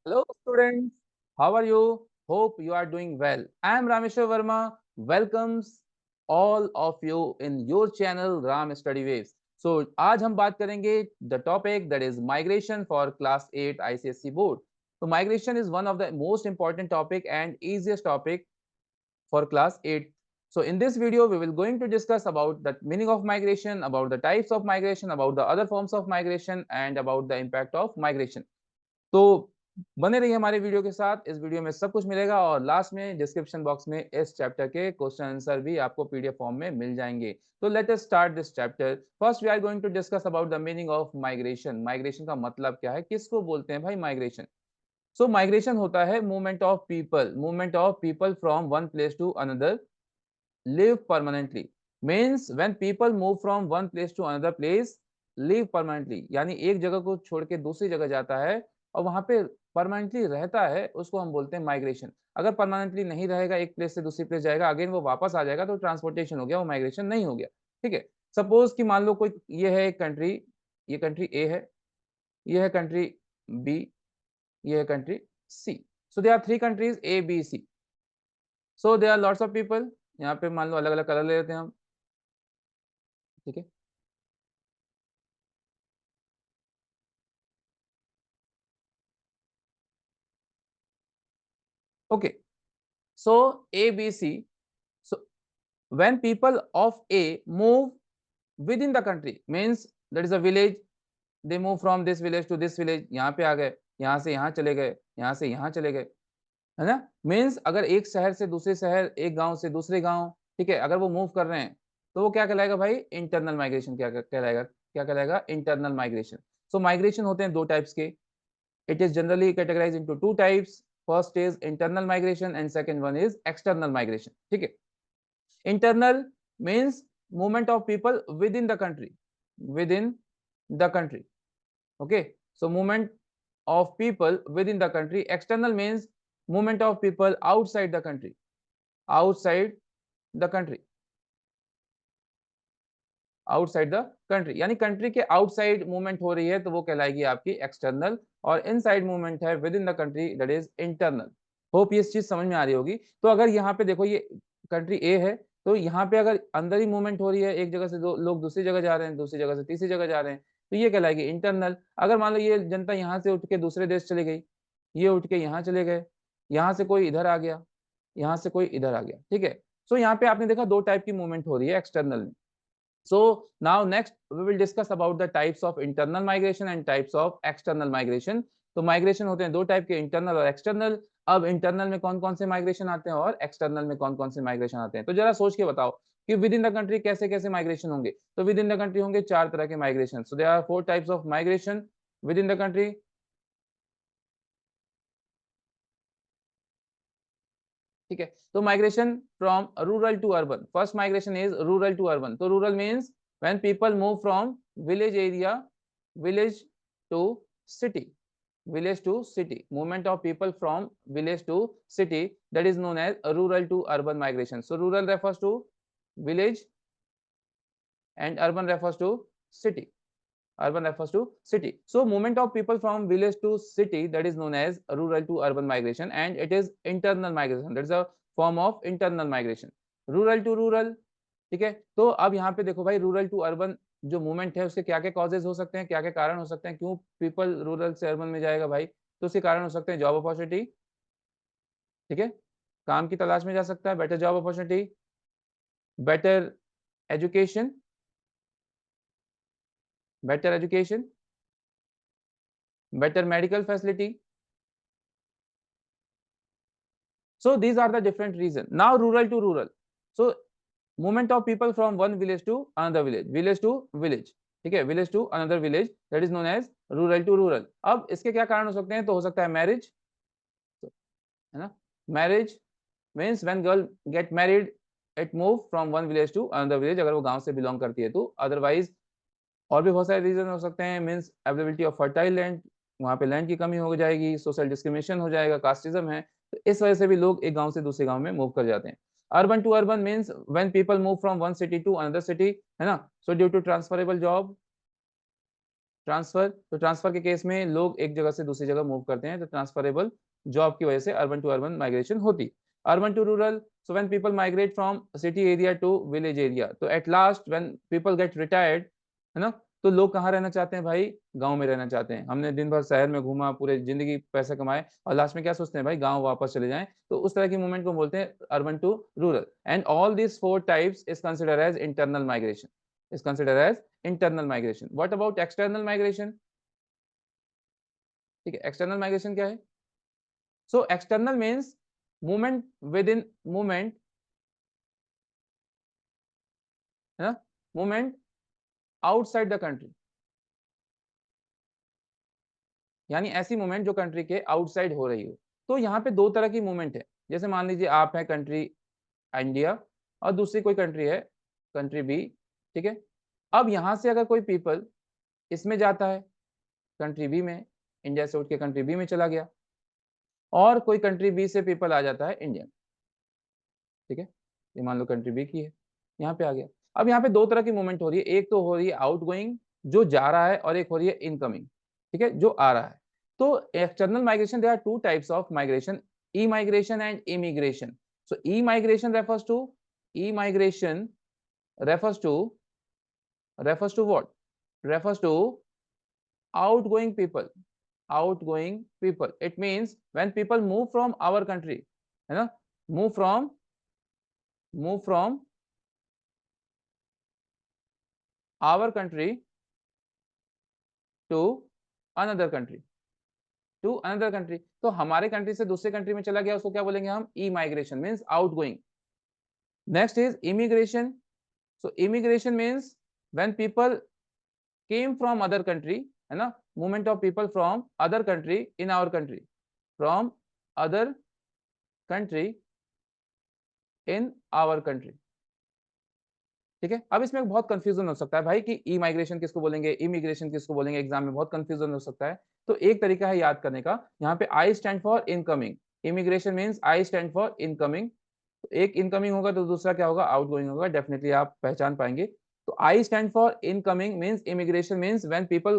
Hello, students. How are you? Hope you are doing well. I am Rameshwar Verma. Welcomes all of you in your channel Ram Study Waves. So आज हम बात करेंगे the topic that is migration for class 8 ICSE board. So migration is one of the most important topic and easiest topic for class 8. So in this video, we will going to discuss about the meaning of migration, about the types of migration, about the other forms of migration, and about the impact of migration. तो बने रहिए हमारे video के साथ। इस video में सब कुछ मिलेगा और लास्ट में डिस्क्रिप्शन बॉक्स में इस चैप्टर के क्वेश्चन आंसर भी आपको पीडीएफ फॉर्म में मिल जाएंगे। तो let us start this chapter. First we are going to discuss about the meaning of migration. Migration का मतलब क्या है, किसको बोलते हैं भाई माइग्रेशन? सो माइग्रेशन होता है movement of people from one place to another, live permanently means when people move from one place to another place, live permanently यानी एक जगह को छोड़ के दूसरी जगह जाता है और वहां पे परमानेंटली रहता है, उसको हम बोलते हैं माइग्रेशन। अगर परमानेंटली नहीं रहेगा, एक प्लेस से दूसरी प्लेस जाएगा, अगेन वो वापस आ जाएगा, तो ट्रांसपोर्टेशन हो गया, वो माइग्रेशन नहीं हो गया। ठीक है। सपोज कि मान लो कोई ये है एक कंट्री, ये कंट्री ए है, ये है कंट्री बी, ये है country C. So they are three countries A B C. So they are lots of people. यहाँ पे मान लो अलग अलग कलर ले लेते हैं हम। ठीक है। Okay, so A, B, C. So when people of A move within the country, means that is a village, they move from this village to this village, यहाँ पे आ गए, यहाँ से यहाँ चले गए, यहाँ से यहाँ चले गए, है ना? मीन्स अगर एक शहर से दूसरे शहर, एक गांव से दूसरे गांव, ठीक है, अगर वो मूव कर रहे हैं तो वो क्या कहलाएगा भाई? Internal migration. क्या कहलाएगा? क्या कहलाएगा? Internal migration. सो माइग्रेशन होते हैं दो टाइप्स के। It is generally categorized into two types. First is internal migration and second one is external migration. ठीक है। Internal means movement of people within the country, within the country. Okay, so movement of people within the country. External means movement of people outside the country, outside the country, outside the country, यानी country के outside movement हो रही है तो वो कहलाएगी आपकी external, और इनसाइड मूवमेंट है within the country, that is internal. Hope ये चीज समझ में आ रही होगी। तो अगर यहाँ पे देखो, ये कंट्री ए है, तो यहाँ पे अगर अंदर ही मूवमेंट हो रही है, एक जगह से दो लोग दूसरी जगह जा रहे हैं, दूसरी जगह से तीसरी जगह जा रहे हैं, तो ये कहलाएगी इंटरनल। अगर मान लो ये जनता यहाँ से उठ के दूसरे देश चली गई, ये उठ के यहाँ चले गए, यहाँ से कोई इधर आ गया, यहाँ से कोई इधर आ गया, ठीक है। सो यहाँ पे आपने देखा दो टाइप की मूवमेंट हो रही है एक्सटर्नल में। So now next we will discuss about the types of internal migration and types of external migration. तो माइग्रेशन होते हैं दो टाइप के, इंटरनल और एक्सटर्नल। अब इंटरनल में कौन कौन से माइग्रेशन आते हैं और एक्सटर्नल में कौन कौन से माइग्रेशन आते हैं, तो जरा सोच के बताओ कि विद इन द कंट्री कैसे कैसे माइग्रेशन होंगे। तो विद इन द कंट्री होंगे चार तरह के migration. So there are four types of migration within the country. ठीक है। तो migration from rural to urban, first migration is rural to urban. तो rural means when people move from village area, village to city, village to city, movement of people from village to city, that is known as rural to urban migration. So rural refers to village and urban refers to city, urban refers to city. So movement of people from village to city, that is known as rural to urban migration, and it is internal migration, that is a form of internal migration. Rural to rural, ठीक है। तो अब यहाँ पे देखो भाई, rural to urban जो movement है उसके क्या क्या कॉजेज हो सकते हैं, क्या क्या कारण हो सकते हैं, क्यों पीपल रूरल से अर्बन में जाएगा भाई? तो उसके कारण हो सकते हैं जॉब अपॉर्चुनिटी, ठीक है, काम की तलाश में जा सकता है, better job opportunity, better education, better education, better medical facility. So these are the different reasons. Now rural to rural. So movement of people from one village to another village, village to village, ठीक है, village to another village, that is known as rural to rural. अब इसके क्या कारण हो सकते हैं? तो हो सकता है मैरिज, है ना, marriage means when girl get married it move from one village to another village, अगर वो गांव से बिलोंग करती है तो। अदरवाइज और भी बहुत सारे रीजन हो सकते हैं, means availability of fertile land, वहाँ पे लैंड की कमी हो जाएगी, सोशल डिस्क्रिमिनेशन हो जाएगा, कास्टिज्म है, तो इस वजह से भी लोग एक गांव से दूसरे गांव में मूव कर जाते हैं। Urban to urban means when people move from one city to another city, है ना, so due to transferable job, transfer, तो ट्रांसफर के केस में लोग एक जगह से दूसरी जगह मूव करते हैं, तो ट्रांसफरेबल जॉब की वजह से अर्बन टू अर्बन माइग्रेशन होती। Urban to rural, so when people migrate from city area to village area, तो at last when people get retired, है ना, तो लोग कहाँ रहना चाहते हैं भाई? गांव में रहना चाहते हैं। हमने दिन भर शहर में घूमा, पूरे जिंदगी पैसा कमाए और लास्ट में क्या सोचते हैं भाई? गांव वापस चले जाएं। तो उस तरह की मूवमेंट को बोलते हैं urban to rural. And all this four types is consider as internal migration, is considered as internal migration. What about external migration? ठीक है, external migration क्या है? So external means movement within movement, है ना, movement outside the country, यानी ऐसी movement जो country के आउटसाइड हो रही हो। तो यहाँ पे दो तरह की मूवमेंट है। जैसे मान लीजिए आप है कंट्री इंडिया और दूसरी कोई कंट्री है कंट्री बी, ठीक है। अब यहाँ से अगर कोई पीपल इसमें जाता है कंट्री बी में, इंडिया से उठ के कंट्री बी में चला गया, और कोई कंट्री बी से पीपल आ जाता है इंडिया, ठीक है, ये मान लो कंट्री बी की है, यहाँ पे आ गया। अब यहाँ पे दो तरह की मूवमेंट हो रही है, एक तो हो रही है आउट गोइंग जो जा रहा है, और एक हो रही है इनकमिंग, ठीक है, जो आ रहा है। तो external migration, there are two types of migration, emigration and immigration. So emigration refers to, emigration refers to, refers to what? Refers to outgoing people, outgoing people. It means when people move from our country, है ना, move from, move from our country to another country, to another country। तो हमारे country से दूसरे country में चला गया, उसको क्या बोलेंगे हम? Emigration, means out going. Next is immigration. So immigration means when people came from other country, है ना, movement of people from other country in our country, from other country in our country, ठीक है। अब इसमें बहुत confusion हो सकता है भाई कि ई माइग्रेशन किसको बोलेंगे, इमिग्रेशन किसको बोलेंगे, एग्जाम में बहुत कंफ्यूजन हो सकता है। तो एक तरीका है याद करने का, यहाँ पे आई stand for incoming, immigration means I stand for incoming. तो एक इनकमिंग होगा तो दूसरा क्या होगा? आउट गोइंग होगा, डेफिनेटली आप पहचान पाएंगे। तो I stand for incoming means immigration means when people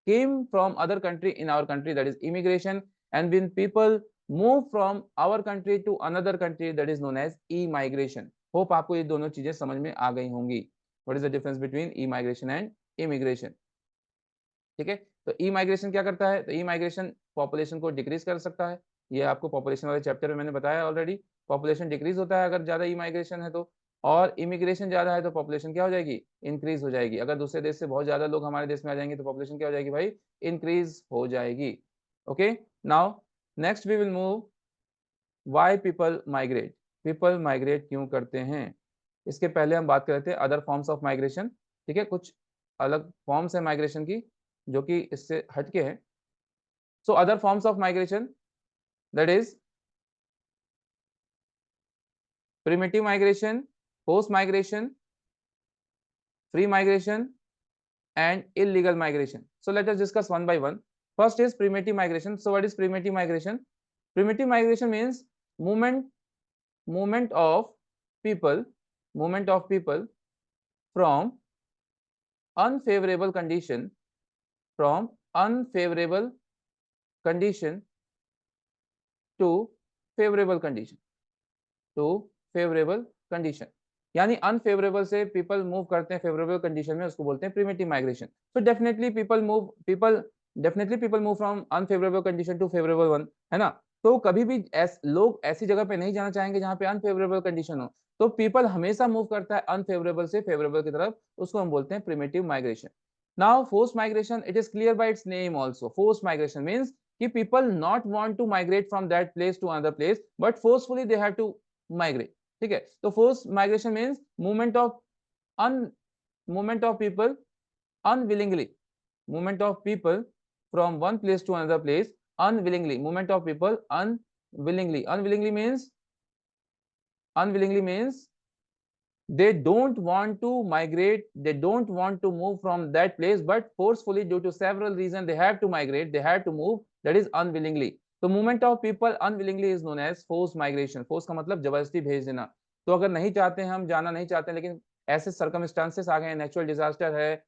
came from other country in our country, that is immigration, and when people move from our country to another country, that is known as emigration. Hope आपको ये दोनों चीजें समझ में आ गई होंगी। What is the difference between emigration and immigration, ठीक है। तो ई माइग्रेशन क्या करता है? तो ई माइग्रेशन पॉपुलेशन को डिक्रीज कर सकता है, ये आपको पॉपुलेशन वाले चैप्टर में मैंने बताया ऑलरेडी। पॉपुलेशन डिक्रीज होता है अगर ज्यादा ई माइग्रेशन है तो, और इमिग्रेशन ज्यादा है तो पॉपुलेशन क्या हो जाएगी? इंक्रीज हो जाएगी। अगर दूसरे देश से बहुत ज्यादा लोग हमारे देश में आ जाएंगे तो पॉपुलेशन क्या हो जाएगी भाई? इंक्रीज हो जाएगी। Okay, now next we will move why people migrate, people migrate क्यों करते हैं। इसके पहले हम बात कर रहे थे अदर फॉर्म्स ऑफ माइग्रेशन, ठीक है, कुछ अलग फॉर्म्स है माइग्रेशन की जो कि इससे हटके हैं। So other forms of migration, that is primitive migration, forced migration, free migration and illegal migration. So let us discuss one by one. First is primitive migration. So what is primitive migration? Primitive migration means movement of people, movement of people from unfavorable condition, from unfavorable condition to favorable condition, to favorable condition। यानी unfavourable से people move करते हैं favourable condition में, उसको बोलते हैं primitive migration. तो definitely people move from unfavourable condition to favourable one, है ना। तो कभी भी लोग ऐसी जगह पे नहीं जाना चाहेंगे जहां पे अनफेवरेबल कंडीशन हो, तो पीपल हमेशा मूव करता है अनफेवरेबल से फेवरेबल की तरफ, उसको हम बोलते हैं primitive migration. Now force migration, it is clear by its name also. Force migration means कि people not want to migrate from that place to another place, but forcefully they have to migrate, ठीक है। तो force migration means movement of people unwillingly, movement of people from one place to another place unwillingly, movement of people unwillingly, unwillingly means they don't want to migrate, they don't want to move from that place, but forcefully due to several reasons they have to migrate, they have to move, that is unwillingly। तो movement of people unwillingly is known as forced migration। force का मतलब जबरदस्ती भेज देना। तो अगर नहीं चाहते हैं, हम जाना नहीं चाहते हैं, लेकिन ऐसे सर्कमस्टांसेस आ गए हैं, नेचुरल डिजास्टर है,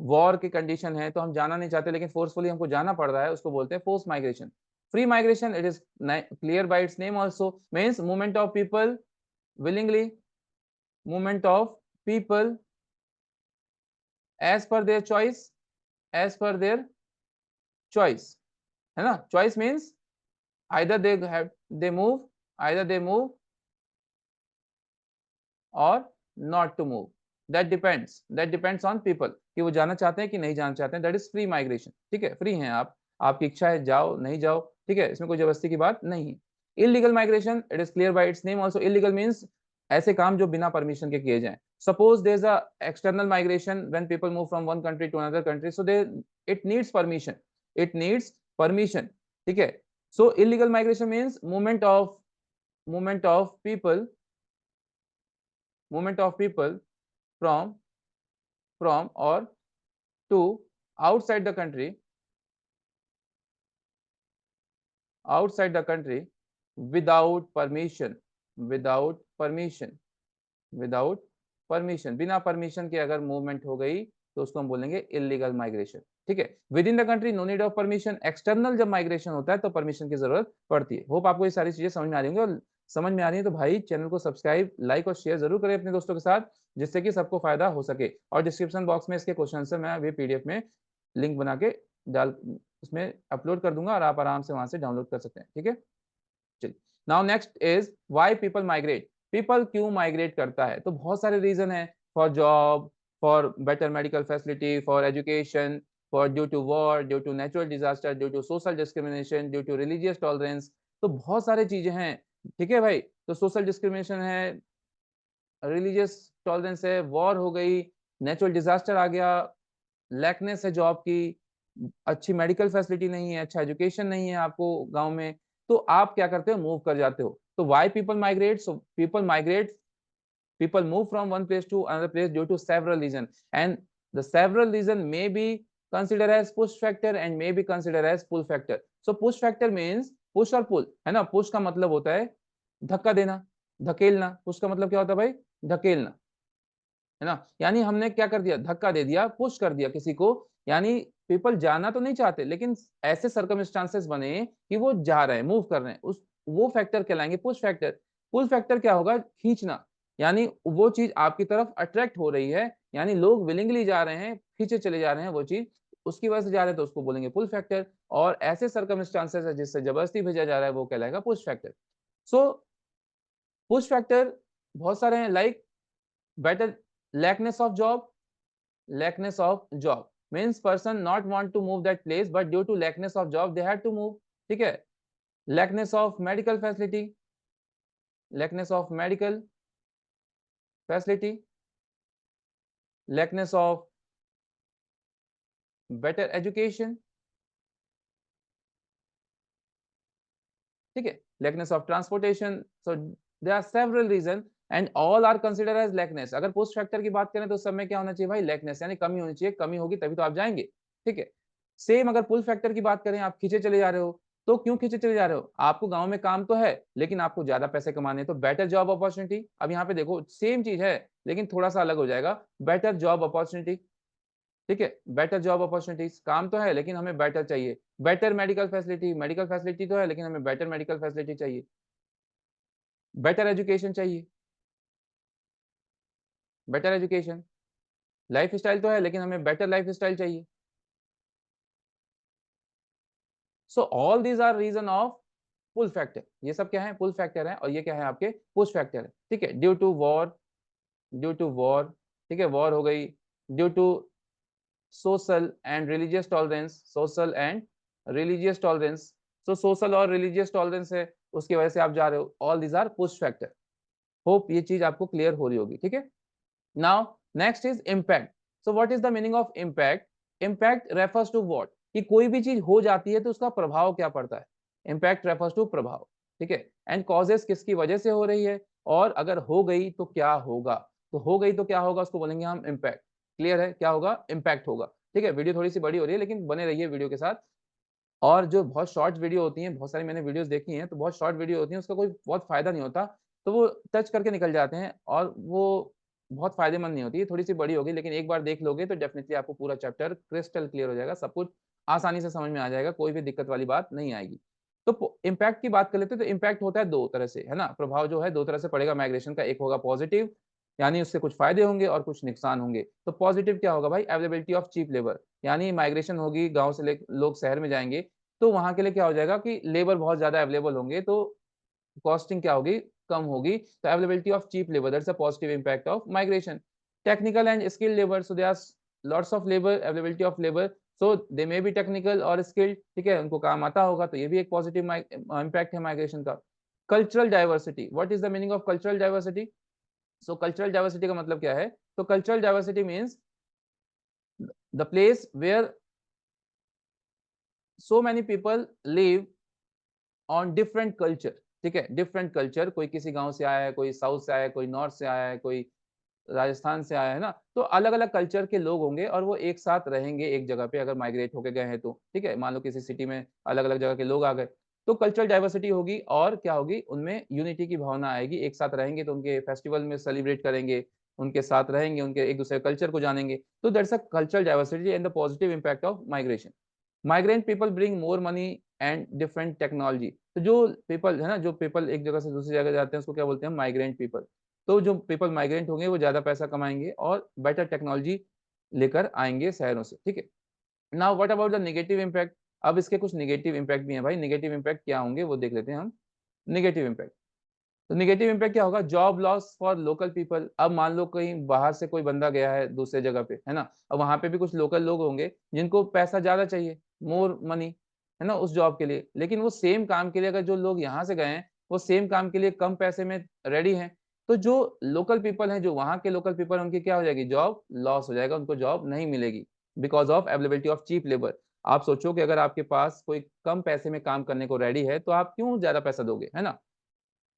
वॉर की कंडीशन है तो हम जाना नहीं चाहते लेकिन फोर्सफुली हमको जाना पड़ रहा है, उसको बोलते हैं force migration. Free migration, it is clear by its name also, means movement of people willingly, movement of people as per their choice, as per their choice, है ना? choice means either they move, either they move और not to move, that depends on people कि वो जाना चाहते हैं कि नहीं जाना चाहते हैं। That is free migration. ठीक है, फ्री हैं आप, आपकी इच्छा है जाओ नहीं जाओ। ठीक है, इसमें कोई जबरदस्ती की बात नहीं है। Illegal migration, it is clear by its name also. Illegal means ऐसे काम जो बिना परमिशन के किए जाएं। Suppose there is a external migration when people move from one country to another country, so they it needs permission, it needs permission. ठीक है, so illegal migration means movement of people, movement of people from or to outside the country, outside the country without permission, without permission, without permission, बिना permission के अगर movement हो गई तो उसको हम बोलेंगे इलीगल माइग्रेशन। ठीक है, within the country no need of permission. External जब माइग्रेशन होता है तो परमिशन की जरूरत पड़ती है। होप आपको ये सारी चीजें समझ में आ रही होंगी, और समझ में आ रही है तो भाई चैनल को सब्सक्राइब, लाइक और शेयर जरूर करें अपने दोस्तों के साथ, जिससे कि सबको फायदा हो सके। और डिस्क्रिप्शन बॉक्स में इसके क्वेश्चन आंसर मैं अभी पीडीएफ में लिंक बना के डाल उसमें अपलोड कर दूंगा और आप आराम से वहां से डाउनलोड कर सकते हैं। ठीक है, चलिए। Now next is why people migrate. People क्यों माइग्रेट करता है? तो बहुत सारे रीजन है, for job, for better medical facility, for education, for due to war, due to natural disaster, due to social discrimination, due to religious tolerance. तो बहुत सारी चीजें हैं। ठीक है भाई, तो सोशल डिस्क्रिमिनेशन है, रिलीजियस टॉलरेंस है, वॉर हो गई, नेचुरल डिजास्टर आ गया, लैकनेस है जॉब की, अच्छी मेडिकल फैसिलिटी नहीं है, अच्छा एजुकेशन नहीं है आपको गांव में, तो आप क्या करते हो? मूव कर जाते हो। तो why people migrate? So people migrate, people move from one place to another place due to several reasons, and the several reason may be considered as push factor and may be considered as pull factor. So push factor means push और pull, है ना? push का मतलब होता है धक्का देना, धकेलना। Push का मतलब क्या होता है भाई? धकेलना, है ना? यानी हमने क्या कर दिया? धक्का दे दिया, पुश कर दिया किसी को। यानी पीपल जाना तो नहीं चाहते लेकिन ऐसे सर्कमस्टांसेस बने कि वो जा रहे हैं, मूव कर रहे हैं, उस वो फैक्टर कहलाएंगे पुश फैक्टर। पुल फैक्टर क्या होगा? खींचना, यानी वो चीज आपकी तरफ अट्रैक्ट हो रही है, यानी लोग विलिंगली जा रहे हैं, खींचे चले जा रहे हैं वो चीज, उसकी वजह से जा रहे हैं तो उसको बोलेंगे पुल फैक्टर। और ऐसे सर्कमस्टांसेस है जिससे जबरदस्ती भेजा जा रहा है वो कहलाएगा पुश फैक्टर। सो पुश फैक्टर बहुत सारे हैं, like better lackness of job, lackness of job means person not want to move that place but due to lackness of job they had to move। ठीक है, lackness of medical facility, lackness of medical facility, lackness of better education। ठीक है, lackness of transportation, so there are several reasons and all are considered as lackness। अगर post factor की बात करें तो उस समय क्या होना चाहिए भाई? lackness, यानी कमी होनी चाहिए, कमी होगी तभी तो आप जाएंगे। ठीक है, सेम अगर पुल फैक्टर की बात करें, आप खींचे चले जा रहे हो, तो क्यों खींचे चले जा रहे हो? आपको गांव में काम तो है लेकिन आपको ज्यादा पैसे कमाने, तो बेटर जॉब अपॉर्चुनिटी। अब यहाँ पे देखो सेम चीज है लेकिन थोड़ा सा अलग हो जाएगा, बेटर जॉब अपॉर्चुनिटी। ठीक है, बेटर जॉब अपॉर्चुनिटीज, काम तो है लेकिन हमें बेटर चाहिए। Better medical facility, medical facility तो है लेकिन हमें बेटर मेडिकल फैसिलिटी चाहिए। बेटर एजुकेशन चाहिए, बेटर एजुकेशन। लाइफ स्टाइल तो है लेकिन हमें बेटर लाइफ स्टाइल चाहिए। So all these are reason of pull factor. ये सब क्या है? पुल फैक्टर है, और ये क्या है? आपके पुश फैक्टर है। ठीक है, due to war, due to war, ठीक है, वॉर हो गई, due to social and religious tolerance, social and religious tolerance. So social और रिलीजियस टॉलरेंस है, उसकी वजह से आप जा रहे हो। All these are push factor. Hope ये चीज आपको क्लियर हो रही होगी। ठीक है, now next is impact. So what is the meaning of impact? Impact refers to what, कि कोई भी चीज हो जाती है तो उसका प्रभाव क्या पड़ता है। इम्पैक्ट रेफर्स टू प्रभाव। ठीक है, एंड कॉजेस किसकी वजह से हो रही है, और अगर हो गई तो क्या होगा। तो हो गई तो क्या होगा, उसको बोलेंगे हम इम्पैक्ट। क्लियर है? क्या होगा? इम्पैक्ट होगा। ठीक है, वीडियो थोड़ी सी बड़ी हो रही है लेकिन बने रहिए वीडियो के साथ। और जो बहुत शॉर्ट वीडियो होती हैं, बहुत सारी मैंने वीडियोस देखी हैं, तो बहुत शॉर्ट वीडियो होती हैं, उसका कोई बहुत फायदा नहीं होता, तो वो टच करके निकल जाते हैं और वो बहुत फायदेमंद नहीं होती है, थोड़ी सी बड़ी होगी, लेकिन एक बार देख लोगे तो डेफिनेटली आपको पूरा चैप्टर क्रिस्टल क्लियर हो जाएगा, सब कुछ आसानी से समझ में आ जाएगा, कोई भी दिक्कत वाली बात नहीं आएगी। तो इम्पैक्ट की बात कर लेते हैं, तो इम्पैक्ट होता है दो तरह से, है ना? प्रभाव जो है दो तरह से पड़ेगा माइग्रेशन का, एक होगा पॉजिटिव, यानी उससे कुछ फायदे होंगे और कुछ नुकसान होंगे। तो पॉजिटिव क्या होगा भाई? अवेलेबिलिटी ऑफ चीप लेबर, यानी माइग्रेशन होगी, गाँव से ले लोग शहर में जाएँगे, तो वहाँ के लिए क्या हो जाएगा कि लेबर बहुत ज़्यादा अवेलेबल होंगे, तो कॉस्टिंग क्या होगी? कम होगी। तो availability of cheap labour, that's a positive impact of migration. Technical and skilled labour, so there are lots of labour, availability of labour, so they may be technical और स्किल्ड, ठीक है? उनको काम आता होगा, तो ये भी एक पॉजिटिव इम्पैक्ट है माइग्रेशन का। Cultural diversity, what is the meaning of cultural diversity? So cultural diversity का मतलब क्या है? तो cultural diversity means the place where so many people live on different culture, ठीक है? डिफरेंट कल्चर, कोई किसी गाँव से आया है, कोई साउथ से आया है, कोई नॉर्थ से आया है, कोई राजस्थान से आया है ना? तो अलग-अलग कल्चर के लोग होंगे और वो एक साथ रहेंगे एक जगह पे, अगर माइग्रेट होके गए हैं तो, ठीक है? मान लो किसी सिटी में अलग-अलग जगह के लोग आ गए, तो कल्चरल डाइवर्सिटी होगी और क्या होगी? उनमें यूनिटी की भावना आएगी, एक साथ रहेंगे तो उनके फेस्टिवल में सेलिब्रेट करेंगे, उनके साथ रहेंगे, उनके एक-दूसरे कल्चर को जानेंगे। तो that's a cultural diversity and the positive impact of migration. Migrant people bring more money and different technology, तो जो पीपल है ना, जो पीपल एक जगह से दूसरी जगह जाते हैं उसको क्या बोलते हैं? Migrant people. तो जो पीपल माइग्रेंट होंगे वो ज़्यादा पैसा कमाएँगे और बेटर टेक्नोलॉजी लेकर आएँगे शहरों से, ठीक है? Now what about the negative impact? अब इसके कुछ नेगेटिव इम्पैक्ट भी हैं भाई, नेगेटिव इम्पैक्ट क्या होंगे वो देख लेते हैं हम। नेगेटिव इम्पैक्ट, तो नेगेटिव इम्पैक्ट क्या होगा? Job loss for local people. अब मान लो कहीं बाहर से कोई बंदा गया है दूसरे जगह पे, है ना? अब वहाँ पे भी कुछ लोकल लोग होंगे जिनको पैसा ज़्यादा चाहिए, मोर मनी, है ना? उस जॉब के लिए। लेकिन वो सेम काम के लिए अगर जो लोग यहाँ से गए हैं, वो सेम काम के लिए कम पैसे में रेडी हैं, तो जो लोकल पीपल हैं, जो वहाँ के लोकल पीपल हैं, उनकी क्या हो जाएगी? जॉब लॉस हो जाएगा, उनको जॉब नहीं मिलेगी because of availability of cheap labour. आप सोचो कि अगर आपके पास कोई कम पैसे में काम करने को रेडी है, तो आप क्यों ज़्यादा पैसा दोगे, है ना?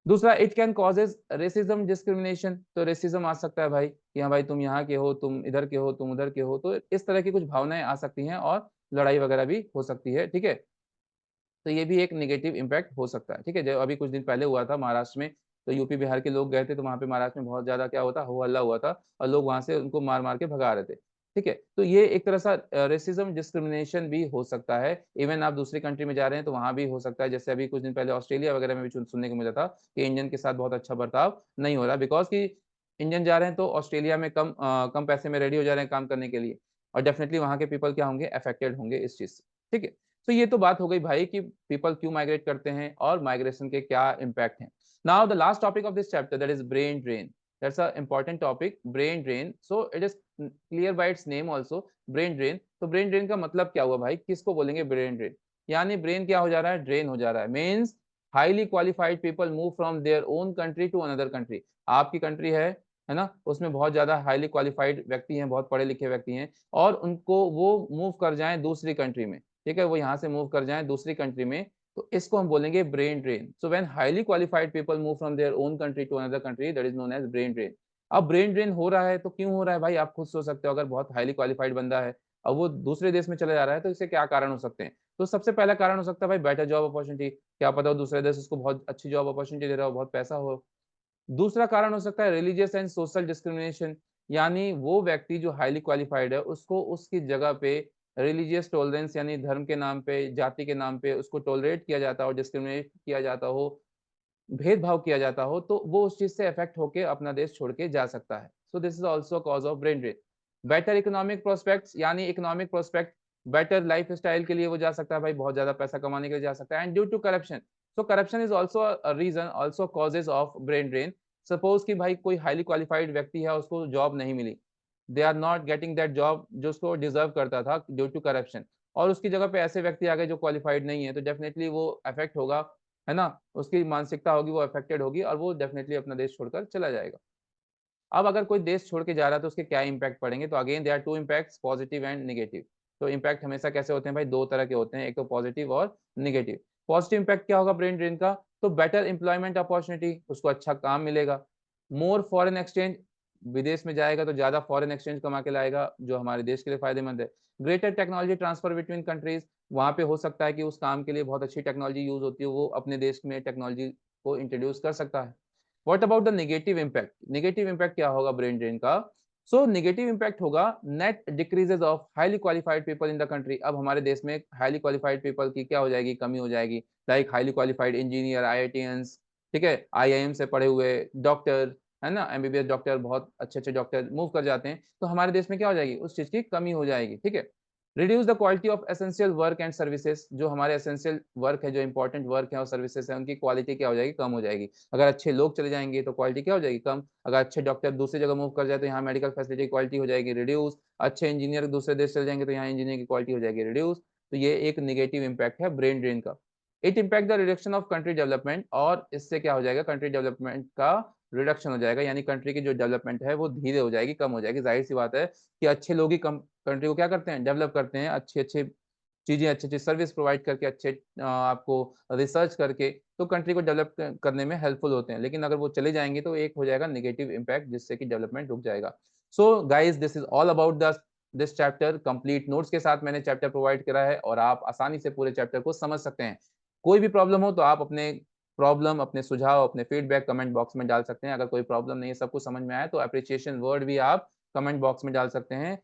दूसरा, it can causes racism discrimination, तो रेसिज़्म आ सकता है भाई, कि हाँ भाई तुम यहाँ के हो, तुम इधर के हो, तुम उधर के हो, तो इस तरह की कुछ भावनाएँ आ सकती हैं और लड़ाई वगैरह भी हो सकती है, ठीक है? तो ये भी एक नेगेटिव इम्पैक्ट हो सकता है, ठीक है? जो अभी कुछ दिन पहले हुआ था महाराष्ट्र में, तो यूपी बिहार के लोग गए थे, तो वहाँ पे महाराष्ट्र में बहुत ज़्यादा क्या हुआ था, हो-हल्ला हुआ था और लोग वहाँ से उनको मार-मार के भगा रहे थे, ठीक है? तो ये एक तरह सा रेसिज़्म डिस्क्रिमिनेशन भी हो सकता है। इवन आप दूसरी कंट्री में जा रहे हैं, तो वहाँ भी हो सकता है, जैसे अभी कुछ दिन पहले ऑस्ट्रेलिया वगैरह में भी सुनने को मिला था कि इंडियन के साथ बहुत अच्छा बर्ताव नहीं हो रहा, बिकॉज़ कि इंडियन जा रहे हैं, तो ऑस्ट्रेलिया में कम पैसे में रेडी हो जा रहे हैं काम करने के लिए और डेफ़िनिटली वहाँ के पीपल क्या होंगे, अफेक्टेड होंगे इस चीज़ से, ठीक है? तो ये तो बात हो गई भाई कि पीपल क्यों माइग्रेट करते हैं और माइग्रेशन के क्या इम्पैक्ट हैं। Now the last topic of this chapter, that is brain drain. That's a important topic, brain drain. So it is clear by its name also, brain drain. तो brain drain का मतलब क्या हुआ भाई? किसको बोलेंगे ब्रेन ड्रेन? यानी brain क्या हो जा रहा है? ड्रेन हो जा रहा है। Means highly qualified people move from their own country to another country. आपकी कंट्री है ना? उसमें बहुत ज़्यादा हाइली क्वालिफाइड व्यक्ति हैं, बहुत पढ़े-लिखे व्यक्ति हैं और उनको वो मूव कर जाएँ दूसरी कंट्री में। ठीक है? वो यहाँ से मूव कर जाएँ दूसरी कंट्री में, तो इसको हम बोलेंगे brain drain. So when highly qualified people move from their own country to another country, that is known as brain drain. अब ब्रेन ड्रेन हो रहा है तो क्यों हो रहा है भाई? आप खुद सोच सकते हो, अगर बहुत हाइली क्वालिफाइड बंदा है और वो दूसरे देश में चला जा रहा है, तो इसके क्या कारण हो सकते हैं? तो सबसे पहला कारण हो सकता है भाई बेटर जॉब अपॉर्च्युनिटी। क्या पता वो दूसरे देश उसको बहुत अच्छी जॉब अपॉर्च्युनिटी दे रहा हो, बहुत पैसा हो। दूसरा कारण हो सकता है रिलीजियस एंड सोशल डिस्क्रिमिनेशन, यानी वो व्यक्ति जो हाईली क्वालिफाइड है, उसको उसकी जगह पे रिलीजियस टॉलरेंस, यानी धर्म के नाम पे, जाति के नाम पे उसको टॉलरेट किया जाता हो, डिस्क्रिमिनेट किया जाता हो, भेदभाव किया जाता हो, तो वो उस चीज़ से अफ़ेक्ट होके अपना देश छोड़ के जा सकता है। So this is also cause of brain drain. Better economic prospects, यानी इकोनॉमिक प्रोस्पेक्ट, बेटर लाइफ़स्टाइल के लिए वो जा सकता है भाई, बहुत ज़्यादा पैसा कमाने के लिए जा सकता है, and due to corruption. So corruption is also a reason, also causes of brain drain. Suppose कि भाई कोई हाइली क्वालिफाइड व्यक्ति है, उसको जॉब नहीं मिली। They are not getting that job जो उसको डिज़र्व करता था ड्यू टू करप्शन, और उसकी जगह पे ऐसे व्यक्ति आ गए जो क्वालिफाइड नहीं है, तो डेफ़िनिटली वो अफ़ेक्ट होगा, है ना? उसकी मानसिकता होगी, वो अफ़ेक्टेड होगी और वो डेफ़िनिटली अपना देश छोड़कर चला जाएगा। अब अगर कोई देश छोड़ के जा रहा है तो उसके क्या इम्पैक्ट पड़ेंगे? तो again there are 2 impacts, positive and negative. तो इम्पैक्ट हमेशा कैसे होते हैं भाई? 2 तरह के होते हैं, एक तो पॉज़िटिव और नेगेटिव। पॉज़िटिव इम्पैक्ट क्या होगा ब्रेन ड्रेन का? तो बेटर एम्प्लॉयमेंट अपॉर्च्युनिटी, उसको अच्छा काम मिलेगा। मोर फॉरेन एक्सचेंज, विदेश में जाएगा तो ज़्यादा फॉरेन एक्सचेंज कमा के लाएगा, जो हमारे देश के लिए फ़ायदेमंद है। Greater technology transfer between countries, वहाँ पे हो सकता है कि उस काम के लिए बहुत अच्छी टेक्नोलॉजी यूज़ होती है, वो अपने देश में टेक्नोलॉजी को इंट्रोड्यूस कर सकता है। What about the negative impact? Negative impact क्या होगा ब्रेन ड्रेन का? सो नेगेटिव इम्पैक्ट होगा net decreases of highly qualified people in the country. अब हमारे देश में हाईली क्वालिफाइड पीपल की क्या हो जाएगी? कमी हो जाएगी। Like highly qualified engineer, IITians, ठीक है, आईआईएम से पढ़े हुए डॉक्टर, है ना, एमबीबीएस डॉक्टर, बहुत अच्छे-अच्छे डॉक्टर मूव कर जाते हैं, तो हमारे देश में क्या हो जाएगी? उस चीज़ की कमी हो जाएगी, ठीक है। Reduce the quality of essential work and services, जो हमारे एसेंशियल वर्क है, जो इंपॉर्टेंट वर्क है और सर्विसेज है, उनकी क्वालिटी क्या हो जाएगी? कम हो जाएगी। अगर अच्छे लोग चले जाएँगे तो क्वालिटी क्या हो जाएगी? कम। अगर अच्छे डॉक्टर दूसरी जगह मूव कर जाए तो यहाँ मेडिकल फैसिलिटी क्वालिटी हो जाएगी रिड्यूस। अच्छे इंजीनियर दूसरे देश चले जाएँगे तो यहाँ इंजीनियर की क्वालिटी हो जाएगी रिड्यूस। तो ये एक नेगेटिव इम्पैक्ट है ब्रेन ड्रेन का। It impact the reduction of country development, और इससे क्या हो जाएगा? कंट्री डेवलपमेंट का रिडक्शन हो जाएगा, यानी कंट्री की जो डेवलपमेंट है वो धीरे हो जाएगी, कम हो जाएगी। ज़ाहिर-सी बात है कि अच्छे लोग ही कंट्री को क्या करते हैं? डेवलप करते हैं, अच्छी-अच्छी चीज़ें, अच्छी-अच्छी सर्विस प्रोवाइड करके, अच्छे आपको रिसर्च करके, तो कंट्री को डेवलप करने में हेल्पफुल होते हैं। लेकिन अगर वो चले जाएँगे तो एक हो जाएगा नेगेटिव इम्पैक्ट, जिससे कि डेवलपमेंट रुक जाएगा। So guys, this is all about the this chapter. Complete notes के साथ मैंने चैप्टर प्रोवाइड करा है और आप आसानी से पूरे चैप्टर को समझ सकते हैं। कोई भी प्रॉब्लम हो तो आप अपने प्रॉब्लम, अपने सुझाव, अपने फीडबैक कमेंट बॉक्स में डाल सकते हैं। अगर कोई प्रॉब्लम नहीं है, सब कुछ समझ में आया, तो एप्रिसिएशन वर्ड भी आप कमेंट बॉक्स में डाल सकते हैं।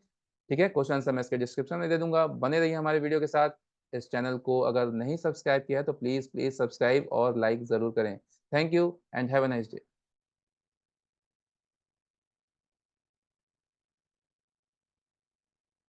ठीक है? क्वेश्चन आंसर मैं इसके डिस्क्रिप्शन में दे दूँगा। बने रहिए हमारे वीडियो के साथ। इस चैनल को अगर नहीं सब्सक्राइब किया है तो प्लीज़ सब्सक्राइब और लाइक ज़रूर करें। Thank you and have a nice day.